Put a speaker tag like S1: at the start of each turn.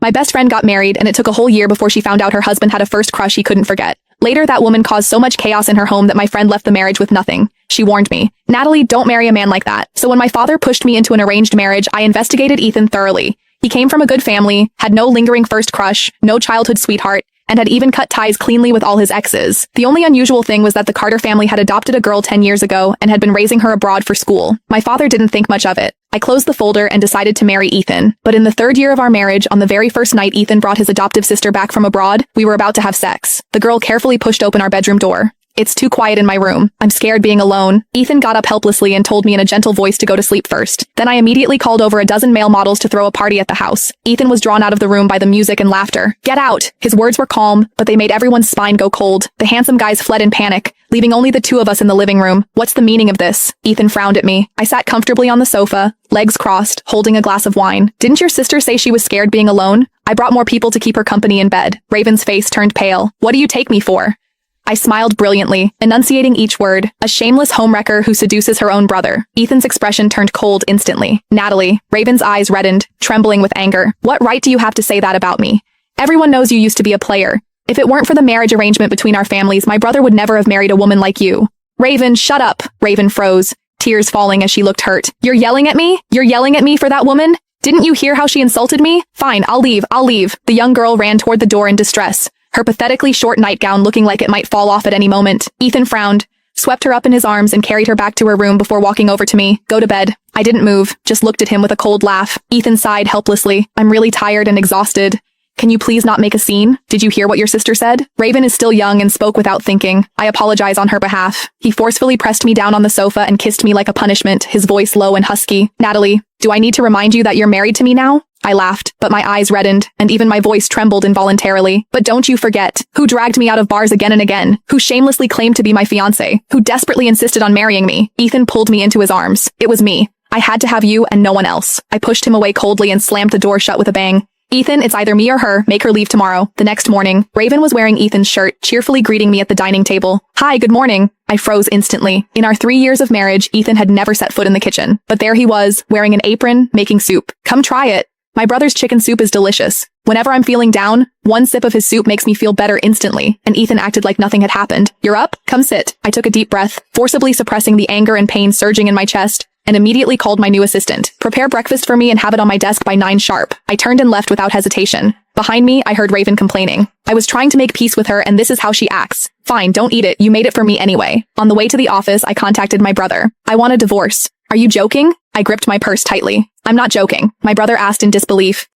S1: My best friend got married, and it took a whole year before she found out her husband had a first crush he couldn't forget. Later, that woman caused so much chaos in her home that my friend left the marriage with nothing. She warned me, "Natalie, don't marry a man like that." So when my father pushed me into an arranged marriage, I investigated Ethan thoroughly. He came from a good family, had no lingering first crush, no childhood sweetheart, and had even cut ties cleanly with all his exes. The only unusual thing was that the Carter family had adopted a girl 10 years ago and had been raising her abroad for school. My father didn't think much of it. I closed the folder and decided to marry Ethan. But in the 3rd year of our marriage, on the very first night Ethan brought his adoptive sister back from abroad, we were about to have sex. The girl carefully pushed open our bedroom door. "It's too quiet in my room. I'm scared being alone." Ethan got up helplessly and told me in a gentle voice to go to sleep first. Then I immediately called over a dozen male models to throw a party at the house. Ethan was drawn out of the room by the music and laughter. "Get out!" His words were calm, but they made everyone's spine go cold. The handsome guys fled in panic, leaving only the two of us in the living room. "What's the meaning of this?" Ethan frowned at me. I sat comfortably on the sofa, legs crossed, holding a glass of wine. "Didn't your sister say she was scared being alone? I brought more people to keep her company in bed." Raven's face turned pale. "What do you take me for?" I smiled brilliantly, enunciating each word. "A shameless homewrecker who seduces her own brother." Ethan's expression turned cold instantly. "Natalie." Raven's eyes reddened, trembling with anger. "What right do you have to say that about me? Everyone knows you used to be a player. If it weren't for the marriage arrangement between our families, my brother would never have married a woman like you." "Raven, shut up." Raven froze, tears falling as she looked hurt. "You're yelling at me? You're yelling at me for that woman? Didn't you hear how she insulted me? Fine, I'll leave. The young girl ran toward the door in distress, her pathetically short nightgown looking like it might fall off at any moment. Ethan frowned, swept her up in his arms and carried her back to her room before walking over to me. "Go to bed." I didn't move, just looked at him with a cold laugh. Ethan sighed helplessly. "I'm really tired and exhausted. Can you please not make a scene? Did you hear what your sister said?" Raven is still young and spoke without thinking. I apologize on her behalf. He forcefully pressed me down on the sofa and kissed me like a punishment, his voice low and husky. "Natalie, do I need to remind you that you're married to me now?" I laughed, but my eyes reddened, and even my voice trembled involuntarily. "But don't you forget, who dragged me out of bars again and again, who shamelessly claimed to be my fiancé, who desperately insisted on marrying me." Ethan pulled me into his arms. "It was me. I had to have you and no one else." I pushed him away coldly and slammed the door shut with a bang. "Ethan, it's either me or her. Make her leave tomorrow." The next morning, Raven was wearing Ethan's shirt, cheerfully greeting me at the dining table. "Hi, good morning." I froze instantly. In our 3 years of marriage, Ethan had never set foot in the kitchen. But there he was, wearing an apron, making soup. "Come try it. My brother's chicken soup is delicious. Whenever I'm feeling down, one sip of his soup makes me feel better instantly." And Ethan acted like nothing had happened. "You're up? Come sit." I took a deep breath, forcibly suppressing the anger and pain surging in my chest, and immediately called my new assistant. "Prepare breakfast for me and have it on my desk by 9 sharp. I turned and left without hesitation. Behind me, I heard Raven complaining. "I was trying to make peace with her and this is how she acts." "Fine, don't eat it. You made it for me anyway." On the way to the office, I contacted my brother. "I want a divorce." "Are you joking?" I gripped my purse tightly. "I'm not joking," my brother asked in disbelief.